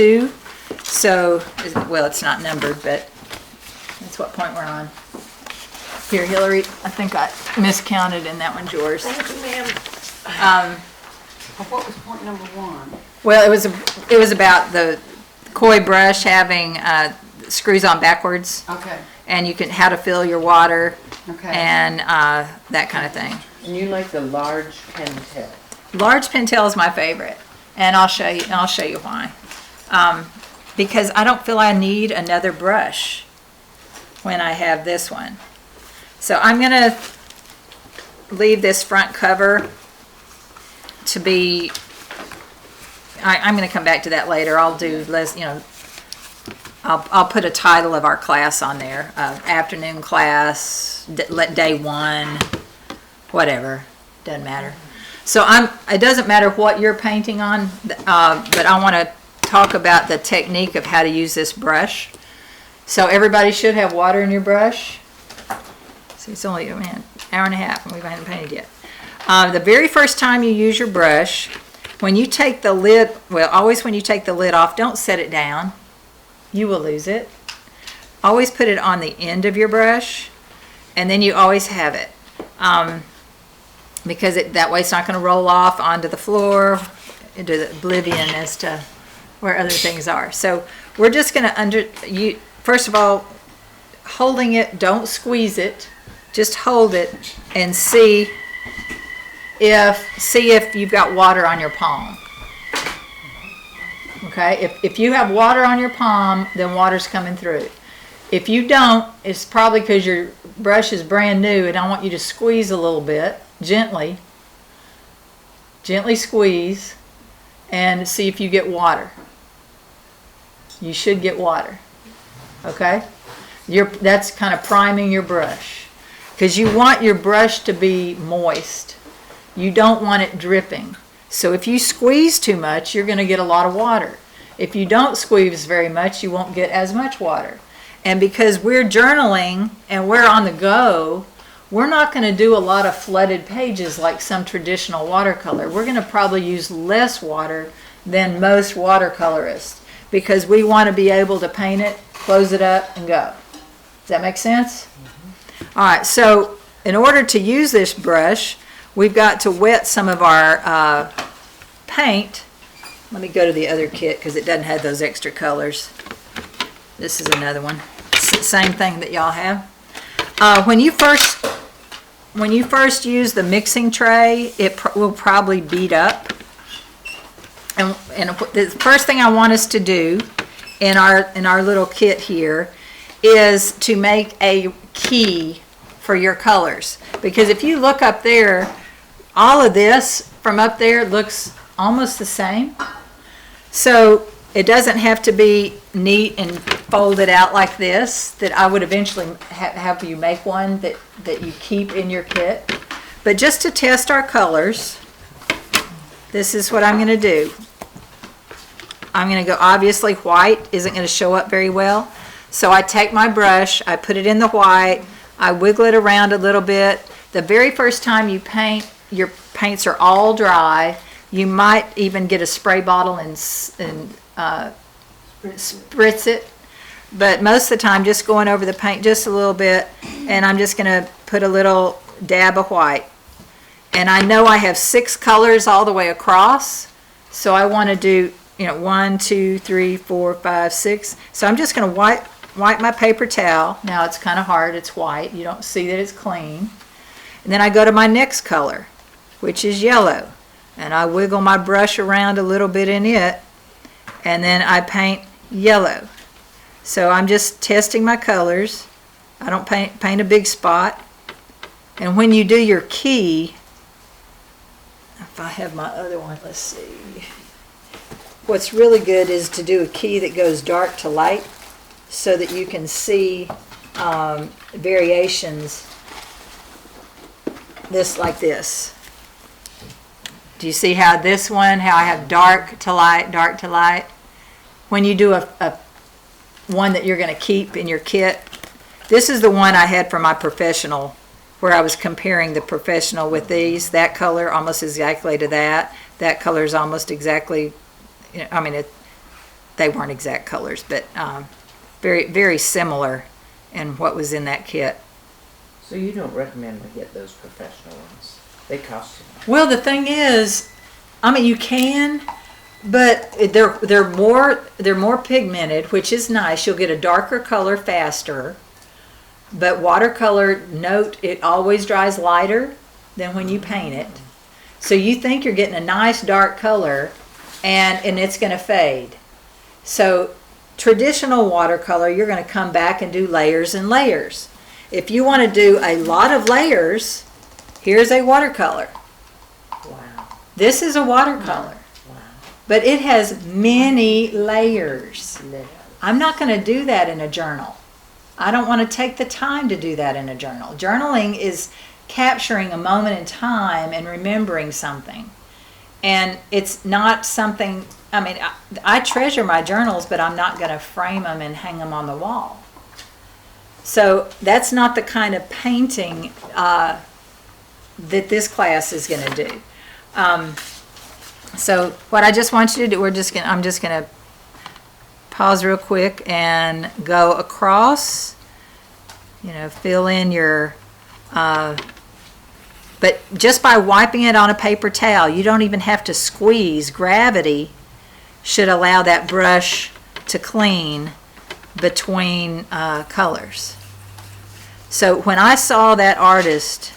2. So, well, it's not numbered, but that's what point we're on. Here, Hillary, I think I miscounted and that one's yours. Thank you, ma'am. What was point number 1? Well, it was about the koi brush having screws on backwards. Okay. And you can, how to fill your water. Okay. And that kind of thing. And you like the large Pentel? Large Pentel is my favorite, and I'll show you why. Because I don't feel I need another brush when I have this one. So I'm gonna leave this front cover to be. I'm gonna come back to that later. I'll do less, you know. I'll put a title of our class on there. Afternoon class, day 1, whatever, doesn't matter. So it doesn't matter what you're painting on, but I want to talk about the technique of how to use this brush. So everybody should have water in your brush. See, it's only an hour and a half and we haven't painted yet. The very first time you use your brush, when you take the lid, well, always when you take the lid off, don't set it down. You will lose it. Always put it on the end of your brush, and then you always have it. Because that way it's not going to roll off onto the floor into the oblivion as to where other things are. So we're just going to first of all, holding it, don't squeeze it, just hold it and see if you've got water on your palm. Okay, if you have water on your palm, then water's coming through. If you don't, it's probably because your brush is brand new, and I want you to squeeze a little bit, gently squeeze, and see if you get water. You should get water. Okay, that's kind of priming your brush, because you want your brush to be moist. You don't want it dripping. So if you squeeze too much, you're going to get a lot of water. If you don't squeeze very much, you won't get as much water. And because we're journaling and we're on the go, we're not going to do a lot of flooded pages like some traditional watercolor. We're going to probably use less water than most watercolorists because we want to be able to paint it, close it up, and go. Does that make sense? Mm-hmm. All right, so in order to use this brush, we've got to wet some of our paint. Let me go to the other kit because it doesn't have those extra colors. This is another one. Same thing that y'all have. When you first use the mixing tray, it will probably bead up. And the first thing I want us to do in our little kit here is to make a key for your colors. Because if you look up there, all of this from up there looks almost the same. So it doesn't have to be neat and folded out like this, that I would eventually have you make one that you keep in your kit. But just to test our colors, this is what I'm going to do. I'm going to go, obviously white isn't going to show up very well. So I take my brush, I put it in the white, I wiggle it around a little bit. The very first time you paint, your paints are all dry. You might even get a spray bottle and spritz it. But most of the time, just going over the paint just a little bit, and I'm just going to put a little dab of white. And I know I have 6 colors all the way across, so I want to do, 1, 2, 3, 4, 5, 6. So I'm just going to wipe my paper towel. Now it's kind of hard, it's white. You don't see that it's clean. And then I go to my next color, which is yellow. And I wiggle my brush around a little bit in it, and then I paint yellow. So I'm just testing my colors. I don't paint a big spot. And when you do your key, if I have my other one, let's see. What's really good is to do a key that goes dark to light so that you can see variations like this. Do you see how this one, how I have dark to light, dark to light? When you do a one that you're going to keep in your kit, this is the one I had for my professional, where I was comparing the professional with these. That color almost exactly to that. That color is almost exactly, they weren't exact colors, but very, very similar in what was in that kit. So you don't recommend we get those professional ones? They cost too much. Well, the thing is, I mean, you can, but they're more pigmented, which is nice. You'll get a darker color faster. But watercolor, note, it always dries lighter than when you paint it. So you think you're getting a nice dark color, and it's going to fade. So traditional watercolor, you're going to come back and do layers and layers. If you want to do a lot of layers, here's a watercolor. Wow. This is a watercolor. Wow. But it has many layers. I'm not going to do that in a journal. I don't want to take the time to do that in a journal. Journaling is capturing a moment in time and remembering something. And it's not something, I mean, I treasure my journals, but I'm not going to frame them and hang them on the wall. So that's not the kind of painting that this class is going to do. So what I just want you to do, I'm just going to pause real quick and go across, fill in your, but just by wiping it on a paper towel, you don't even have to squeeze. Gravity should allow that brush to clean between colors. So when I saw that artist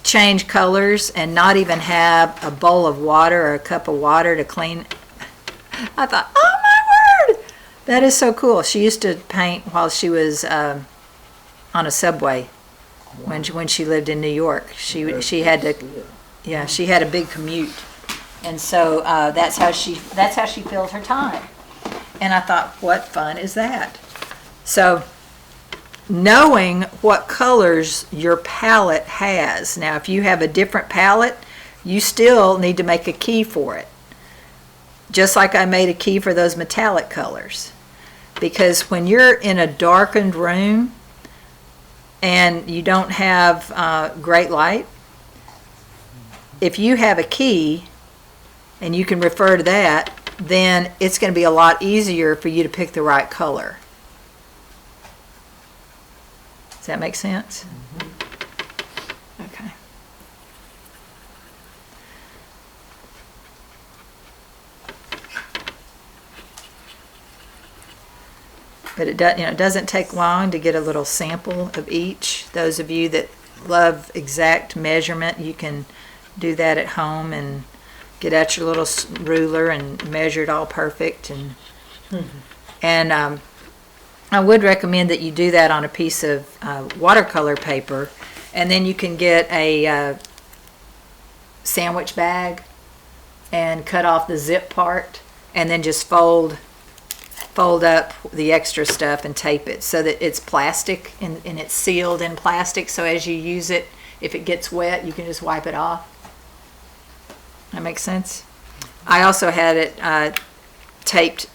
change colors and not even have a bowl of water or a cup of water to clean, I thought, oh my word, that is so cool. She used to paint while she was on a subway when she lived in New York. She had to, yeah, she had a big commute, and so that's how she filled her time. And I thought, what fun is that? So knowing what colors your palette has. Now, if you have a different palette, you still need to make a key for it. Just like I made a key for those metallic colors. Because when you're in a darkened room and you don't have great light, if you have a key and you can refer to that, then it's going to be a lot easier for you to pick the right color. Does that make sense? Mm-hmm. Okay. But it doesn't take long to get a little sample of each. Those of you that love exact measurement, you can do that at home and get out your little ruler and measure it all perfect. And I would recommend that you do that on a piece of watercolor paper, and then you can get a sandwich bag and cut off the zip part, and then just fold up the extra stuff and tape it so that it's plastic and it's sealed in plastic, so as you use it, if it gets wet, you can just wipe it off. That makes sense? I also had it taped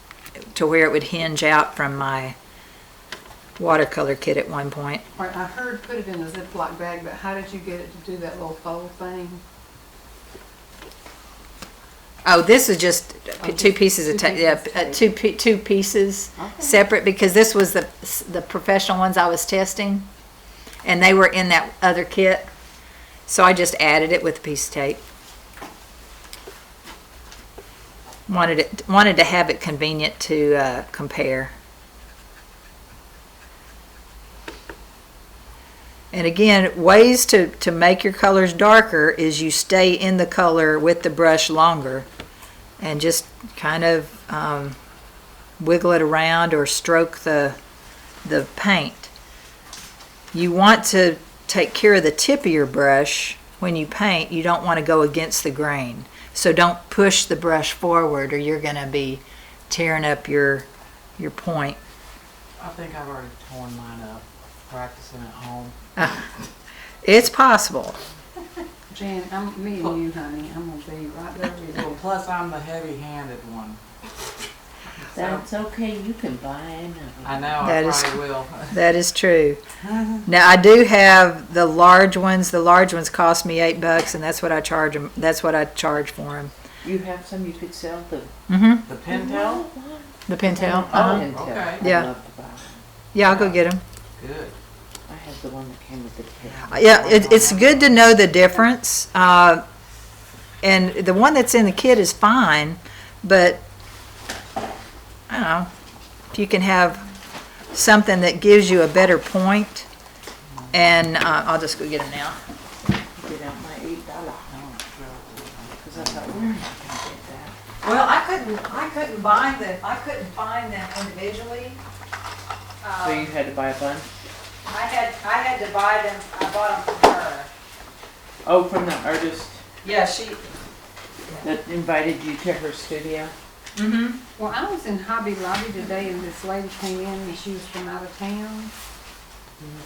to where it would hinge out from my watercolor kit at one point. Right, I heard put it in a Ziploc bag, but how did you get it to do that little fold thing? Oh, this is just two pieces of tape. Yeah, two pieces separate, because this was the professional ones I was testing, and they were in that other kit, so I just added it with a piece of tape. Wanted to have it convenient to compare. And again, ways to make your colors darker is you stay in the color with the brush longer and just kind of wiggle it around or stroke the paint. You want to take care of the tip of your brush when you paint. You don't want to go against the grain. So don't push the brush forward, or you're going to be tearing up your point. I think I've already torn mine up practicing at home. It's possible. Jan, me and you, honey, I'm going to be right there with you. Well, plus I'm the heavy-handed one. That's okay, you can buy another. I know, That I is- probably will. That is true. Now I do have the large ones. The large ones cost me $8, and that's what I charge them. That's what I charge for them. You have some you could sell the. Mm-hmm. The Pentel? The Pentel. Oh, Uh-huh. Pentel. okay. I'd Yeah. love to buy one. Yeah, I'll go get them. Good. I have the one that came with the kit. Yeah, it's good to know the difference. And the one that's in the kit is fine, but I don't know, if you can have something that gives you a better point, and I'll just go get them now. Get out my $8. Because I thought, where am I gonna get that? Well, I couldn't find them individually. So you had to buy a bunch? I had to buy them, I bought them from her. Oh, from the artist Yeah, she. that invited you to her studio? Mm-hmm. Well, I was in Hobby Lobby today and this lady came in and she was from out of town.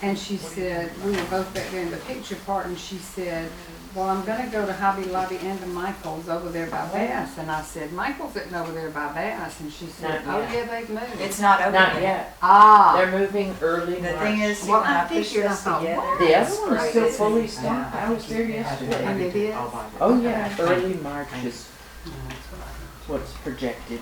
And she said, we were both back there in the picture part, and she said, well, I'm gonna go to Hobby Lobby and to Michael's over there by Bass. And I said, Michael's isn't over there by Bass. And she said, Not oh yet. yeah, they've moved. It's not open Not yet. yet. Ah, They're moving early The March. thing is, Well, when I I push figured, I this thought, together. what? The other one's still Right. fully stocked. I was there yesterday. And it is? Oh yeah, early March is what's projected.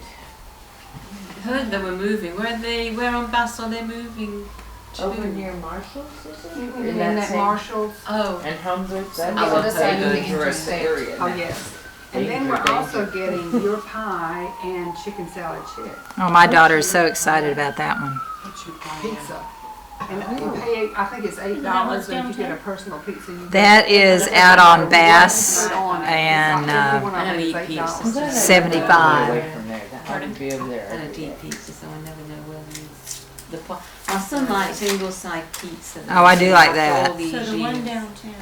Heard they were moving. Where on Bass are they moving to? Over near Marshall's, is it? You mean that Marshall's? Oh, And Home Goods, On that's the other side of the dangerous interstate. area Oh, now. yes. And then we're also getting your pie and chicken salad chips. Oh, my daughter is so excited about that one. What's your pizza? And you pay, I think it's $8, and if you get a personal pizza, you get. That is out on Bass Put on it. and, Every one of I them don't is eat pizza. $8. I'm glad I 75. got away from there. I would be over there I don't every eat day. pizza, so I never know where the my son likes single side pizza. Oh, I do like that. All these So the one years. downtown,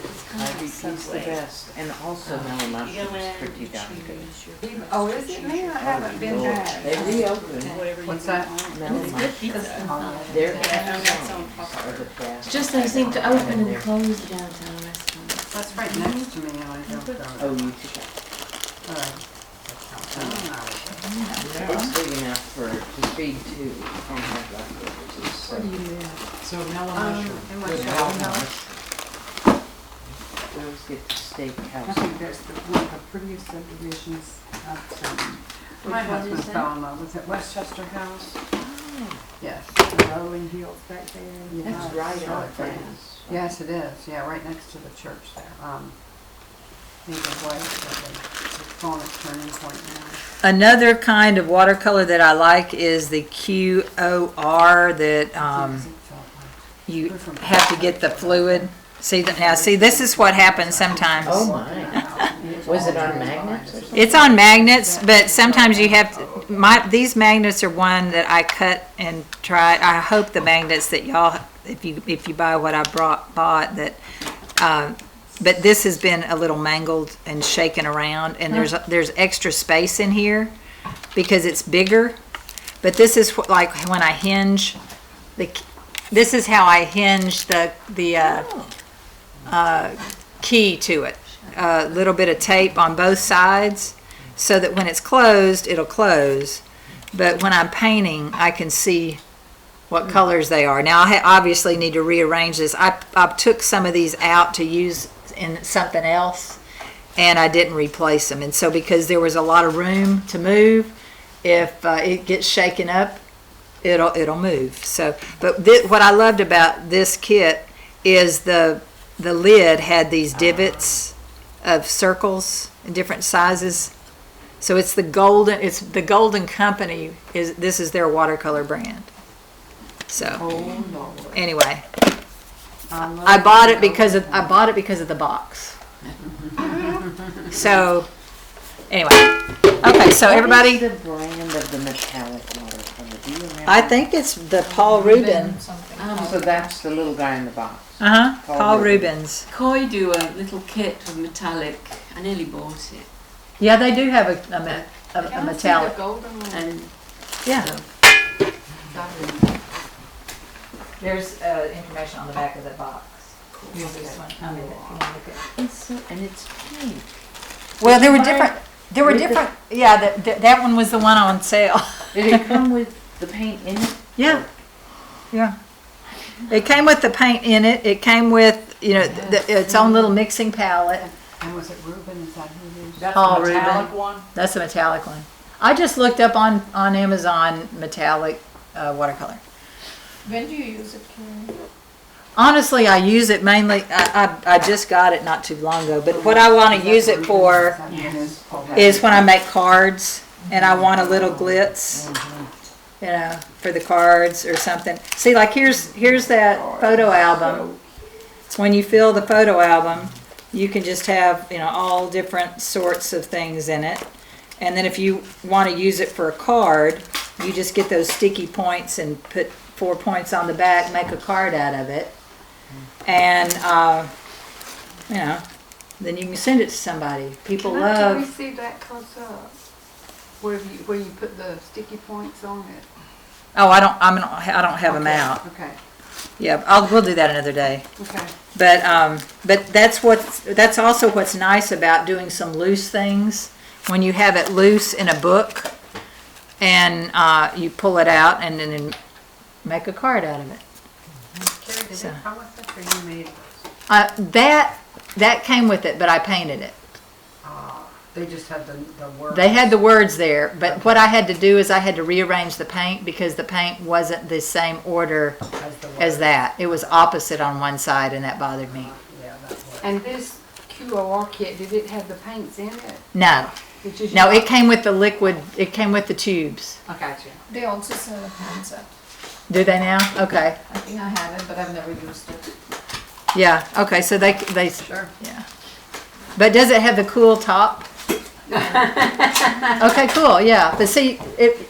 it's kind I of like think he's the Subway. best, and also Mellow You go Mushroom's in, pretty you darn good. choose your Oh, is it? Man, I haven't been Lord, back. They reopened whatever you What's that? want. Mellow It's good Mushrooms. pizza. Their that's on are the best. Just they seem to open and close the downtown restaurants. That's right next to me, and I don't go. Oh, you should. It's big enough to feed two and have leftovers. So So mellow mushroom. and what's Good that? health. we always get the I steakhouse. think that's one of the prettiest subdivisions I've seen. My Which one husband is that? fell in love with it, Westchester House. Oh, Yes, the rolling hills back there. that's It's right really on pretty. Bass. Yes, it is, yeah, right next to the church there. Neither way, it's on its turning point now. Another kind of watercolor that I like is the QOR that you have to get the fluid. See that now? See, this is what happens sometimes. Oh my. Was it on magnets or something? It's on magnets, but sometimes you have to, these magnets are one that I cut and tried. I hope the magnets that y'all, if you buy what I bought that, but this has been a little mangled and shaken around, and there's extra space in here because it's bigger. But this is like when I hinge, this is how I hinge the key to it. A little bit of tape on both sides so that when it's closed, it'll close. But when I'm painting, I can see what colors they are. Now, I obviously need to rearrange this. I took some of these out to use in something else, and I didn't replace them. And so because there was a lot of room to move, if it gets shaken up, it'll move. So, but what I loved about this kit is the lid had these divots of circles in different sizes. So it's the Golden Company this is their watercolor brand. So Oh, Lord. anyway, I bought it because of the box. So anyway, okay, so everybody, What is the brand of the metallic watercolor? Do you remember? I think it's the Paul Rubin. So that's the little guy in the box. Paul Rubens. Koi do a little kit of metallic. I nearly bought it. Yeah, they do have a metallic. The golden one. And Yeah. There's information on the back of the box. Use this one. I mean, if you want to look at. And it's pink. Well, there were Did you buy different. There were with the- different. Yeah, that one was the one on sale. Did it come with the paint in it? Yeah, yeah. It came with the paint in it. It came with its own little mixing palette, And was it Ruben, is that who it is? That's Paul the metallic Rubin. one? That's the metallic one. I just looked up on Amazon metallic watercolor. When do you use it, Karen? Honestly, I use it mainly, I just got it not too long ago, but what I want to use it for is when I make cards and I want a little glitz, you know, for the cards or something. See, like here's that photo album. It's when you fill the photo album, you can just have, you know, all different sorts of things in it. And then if you want to use it for a card, you just get those sticky points and put 4 points on the back, make a card out of it. And, you know, then you can send it to somebody. People Can I tell you, love, see that close up? Where you put the sticky points on it? oh, I don't have them Okay, out. Okay, Yeah, we'll do that another day. okay. But that's also what's nice about doing some loose things. When you have it loose in a book and you pull it out and then make a card out of it. Carrie, did So. it come with it or you made it? That came with it, but I painted it. They just had the words. They had the words there, but what I had to do is I had to rearrange the paint because the paint wasn't the same order as that. It was opposite on one side and that bothered me. Yeah, that was. And this QOR kit, did it have the paints in it? No, It's just no, you- it came with the liquid, it came with the tubes. I got you. They also sell a hand set. Do they now? Okay. I think I have it, but I've never used it. Yeah, okay, so they, Sure. yeah. But does it have the cool top? Okay, cool, yeah. But see,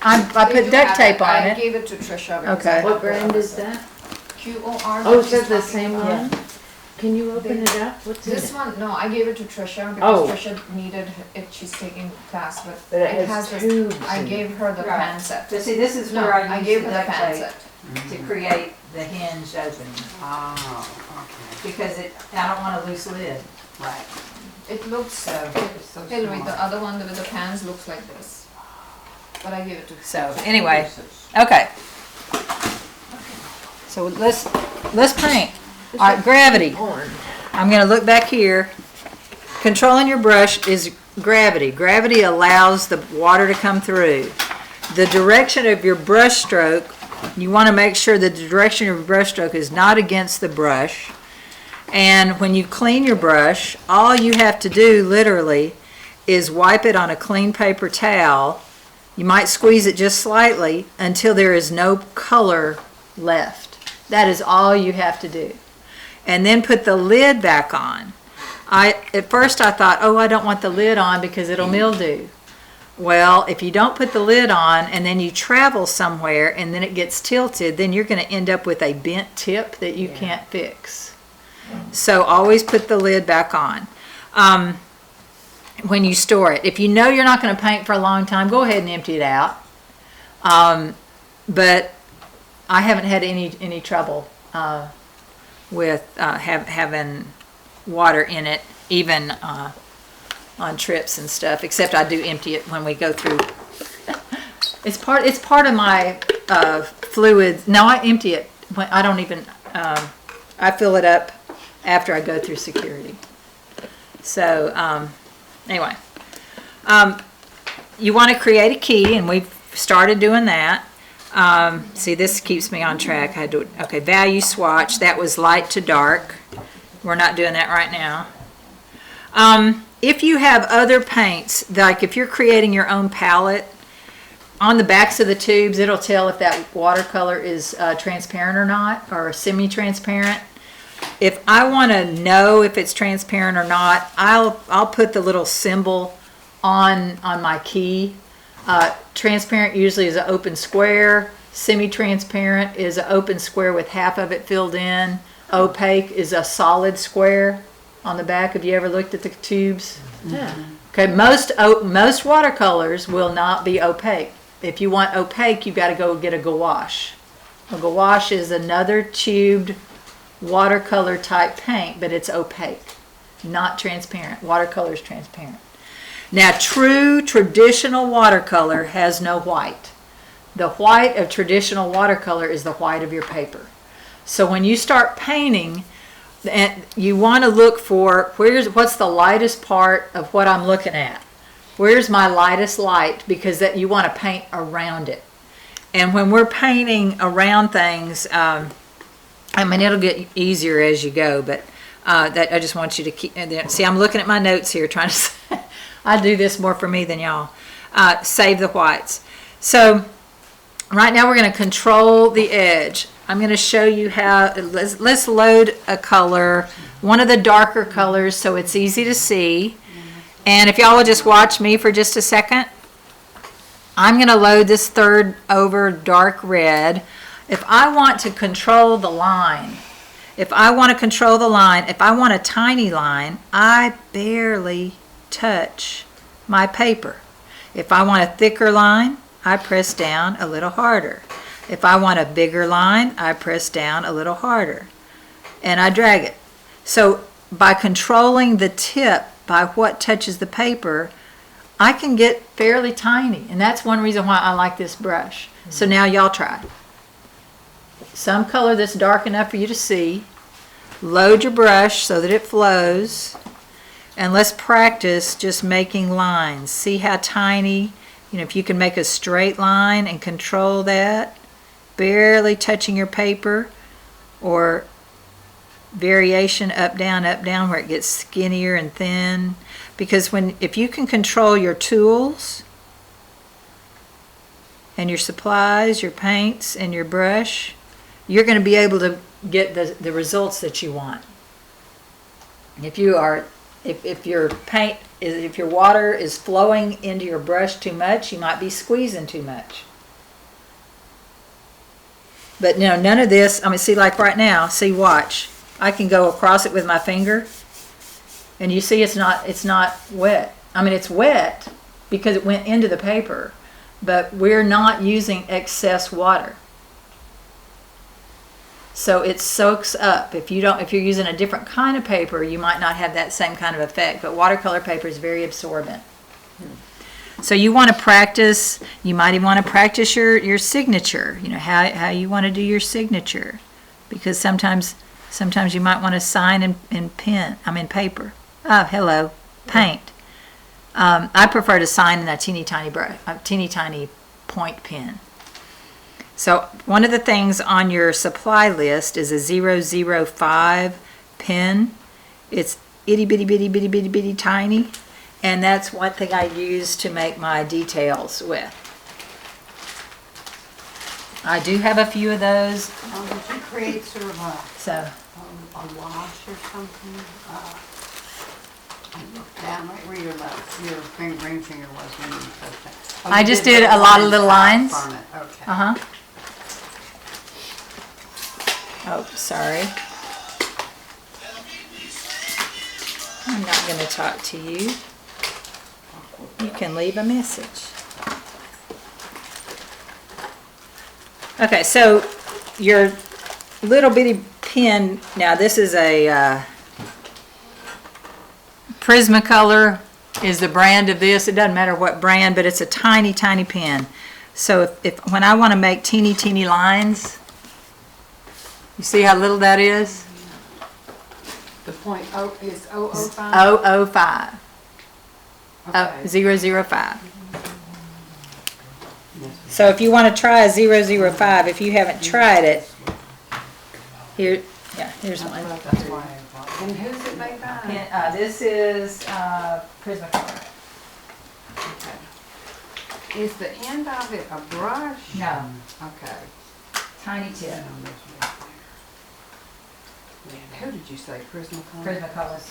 I They put do duct have tape on I it. gave it to Trisha. because Okay. I What have the brand is opposite. that? QOR. Oh, that is that she's the talking same about. one? Can you open it up? What's This it? one, no, I gave it to Trisha because Oh. Trisha needed it. She's taking class, but But it has this. tubes I in it. gave her the Right. pan set. But see, this is No, where I use gave the her the duct pan tape set. to create the hinge opening. Oh, okay. Because I don't want a loose lid. Right. It looks, So, so Hillary, small. the other one with the pans looks like this. But I gave it to her. So, anyway, okay. So let's paint. All right, gravity. I'm gonna look back here. Controlling your brush is gravity. Gravity allows the water to come through. The direction of your brush stroke, you wanna make sure that the direction of your brush stroke is not against the brush. And when you clean your brush, all you have to do literally is wipe it on a clean paper towel. You might squeeze it just slightly until there is no color left. That is all you have to do. And then put the lid back on. At first I thought, oh, I don't want the lid on because it'll mildew. Well, if you don't put the lid on and then you travel somewhere and then it gets tilted, then you're going to end up with a bent tip that you can't fix. So always put the lid back on. When you store it. If you know you're not going to paint for a long time, go ahead and empty it out. But I haven't had any trouble with having water in it, even on trips and stuff. Except I do empty it when we go through. It's part of my fluids. No, I empty it when I don't even. I fill it up after I go through security. So anyway, you want to create a key, and we've started doing that. See, this keeps me on track. I had to, okay, value swatch. That was light to dark. We're not doing that right now. If you have other paints, like if you're creating your own palette, on the backs of the tubes, it'll tell if that watercolor is transparent or not, or semi-transparent. If I want to know if it's transparent or not, I'll put the little symbol on my key. Transparent usually is an open square. Semi-transparent is an open square with half of it filled in. Opaque is a solid square on the back. Have you ever looked at the tubes? Yeah. Okay, most watercolors will not be opaque. If you want opaque, you've got to go get a gouache. A gouache is another tubed watercolor type paint, but it's opaque, not transparent. Watercolor is transparent. Now, true traditional watercolor has no white. The white of traditional watercolor is the white of your paper. So when you start painting, And you want to look for what's the lightest part of what I'm looking at. Where's my lightest light? Because that you want to paint around it. And when we're painting around things, I mean, it'll get easier as you go, but that I just want you to keep. See, I'm looking at my notes here, trying to. I do this more for me than y'all. Save the whites. So right now we're going to control the edge. I'm going to show you how. Let's load a color, one of the darker colors, so it's easy to see. And if y'all will just watch me for just a second, I'm going to load this third over dark red. If I want to control the line, if I want a tiny line, I barely touch my paper. If I want a thicker line, I press down a little harder. If I want a bigger line, I press down a little harder. And I drag it. So by controlling the tip by what touches the paper, I can get fairly tiny. And that's one reason why I like this brush. So now y'all try. Some color that's dark enough for you to see. Load your brush so that it flows. And let's practice just making lines. See how tiny, if you can make a straight line and control that, barely touching your paper, or variation up down where it gets skinnier and thin. Because if you can control your tools and your supplies, your paints and your brush, you're going to be able to get the results that you want. If your water is flowing into your brush too much, you might be squeezing too much. But none of this, see, like right now, watch. I can go across it with my finger, and you see it's not wet. It's wet because it went into the paper, but we're not using excess water. So it soaks up. If you're using a different kind of paper, you might not have that same kind of effect, but watercolor paper is very absorbent. So you want to practice, you might even want to practice your signature, how you want to do your signature. Because sometimes you might want to sign in paper. Oh, hello, paint. I prefer to sign in a teeny tiny point pen. So one of the things on your supply list is a 005 pen. It's itty bitty tiny. And that's one thing I use to make my details with. I do have a few of those. Did you create sort of a wash or something? Down right where your ring finger was when you touched that. I just did a lot of little lines. Okay. Oh, sorry. I'm not going to talk to you. You can leave a message. Okay, so your little bitty pen, now this is a Prismacolor is the brand of this. It doesn't matter what brand, but it's a tiny pen. So if when I want to make teeny lines, you see how little that is? The point is 005? 005. Okay. 005. So if you want to try a 005, if you haven't tried it, here's one. That's why I bought it. And who's it made by? This is Prismacolor. Okay. Is the end of it a brush? No, Okay. tiny tip. Who did you say? Prismacolor? Prismacolor.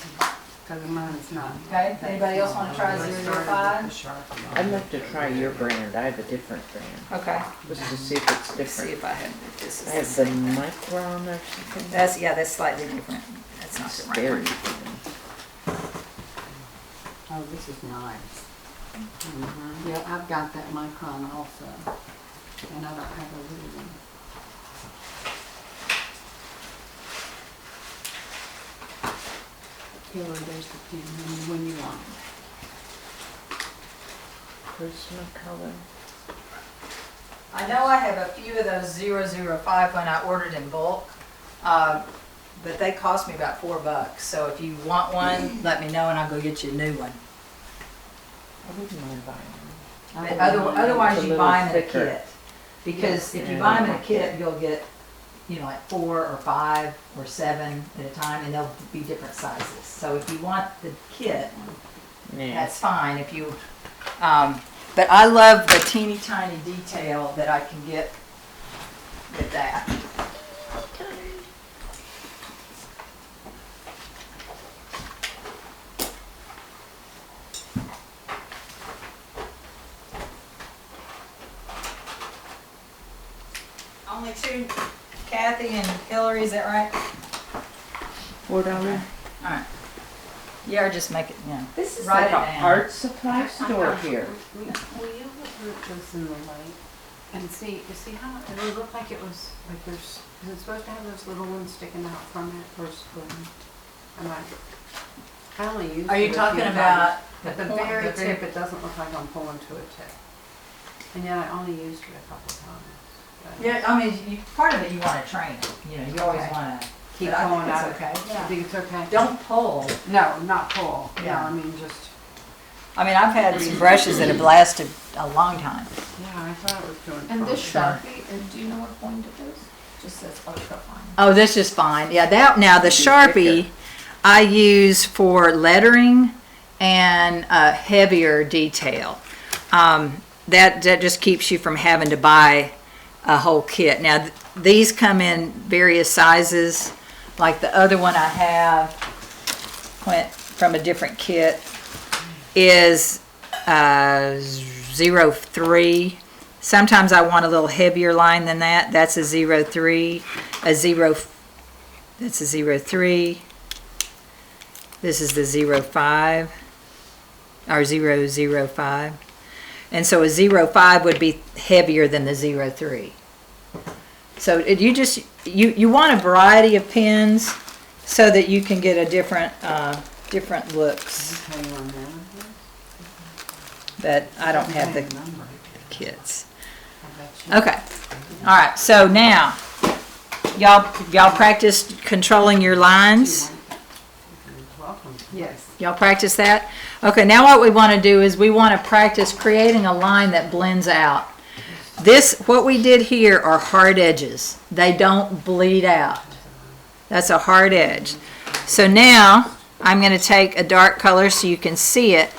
Because mine's not. Okay, anybody else want to try 005? I'd like to try your brand. I have a different brand. Okay. Just to see if it's Let's see different. if I have this. I have the Micron or something. That's slightly different. That's not It's the right very one. different. Oh, this is nice. Yeah, I've got that Micron also. And I don't have a little one. Here, there's the pen when you want it. Prismacolor. I know I have a few of those 005 when I ordered in bulk, but they cost me about $4. So if you want one, let me know and I'll go get you a new one. I wouldn't mind buying one. But otherwise, It's a you little buy them in a thicker. kit. Because if you buy them in a kit, you'll get, like 4 or 5 or 7 at a time, and they'll be different sizes. So if you want the kit, Yeah. that's fine. If you, but I love the teeny tiny detail that I can get with that. Only 2, Kathy and Hillary, is that right? $4. All right. Yeah, or just make it, This is Write like it an down. art supply store here. Will you look this in the light and see, you see how, it would look like it was, like there's, is it supposed to have those little ones sticking out from it or spoon? I only used it Are you a few talking times. about At the very tip, it doesn't look like I'm pulling to a tip. And yet I only used it a couple times. But Yeah, I mean, part of it you want to train it. You always Okay. want to Keep but I think pulling it's out. okay. I think it's okay. Don't pull. No, not pull. No, Yeah. I mean just, I mean, I've had some brushes that have lasted a long time. yeah, I thought it was doing. And this Sure. Sharpie, and do you know what point it is? Just says ultra fine. Oh, this is fine. Yeah, that now the Sharpie I use for lettering and heavier detail. That just keeps you from having to buy a whole kit. Now these come in various sizes. Like the other one I have went from a different kit is 03. Sometimes I want a little heavier line than that. That's a 03. That's a 03. This is the 05 or 005. And so a 05 would be heavier than the 03. So you want a variety of pens so that you can get a different looks. Okay, on there. But I don't have the Number. kits. I bet you. Okay. All right. So now, y'all practiced controlling your lines. Welcome. Yes. Y'all practice that? Okay, now what we want to do is we want to practice creating a line that blends out. What we did here are hard edges. They don't bleed out. That's a hard edge. So now I'm going to take a dark color so you can see it.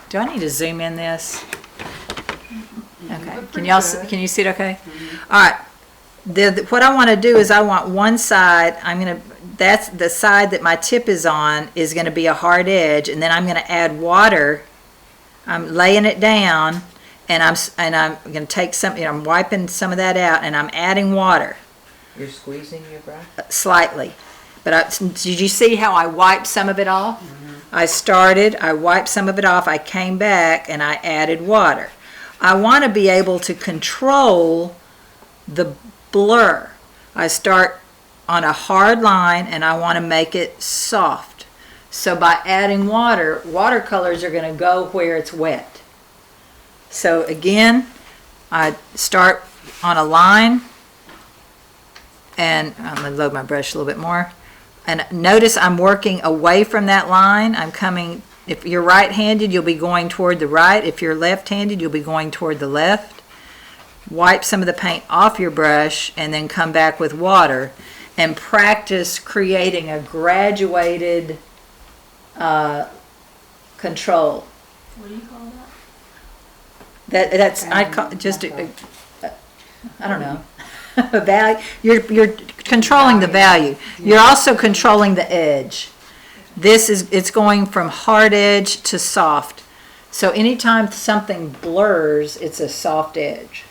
Do I need to zoom in this? Okay. Can you see it okay? All right. What I want to do is I want one side, that's the side that my tip is on is going to be a hard edge, and then I'm going to add water. I'm laying it down, and I'm going to take some, I'm wiping some of that out, and I'm adding water You're squeezing your brush? slightly. But did you see how I wiped some of it off? I wiped some of it off, I came back, and I added water. I want to be able to control the blur. I start on a hard line and I want to make it soft. So by adding water, watercolors are going to go where it's wet. So again, I start on a line, and I'm going to load my brush a little bit more. And notice I'm working away from that line. I'm coming, if you're right-handed, you'll be going toward the right. If you're left-handed, you'll be going toward the left. Wipe some of the paint off your brush and then come back with water and practice creating a graduated control. What do you call that? That's I call just I don't know. A value. You're controlling the value. You're also controlling the edge. It's going from hard edge to soft. So anytime something blurs, it's a soft edge.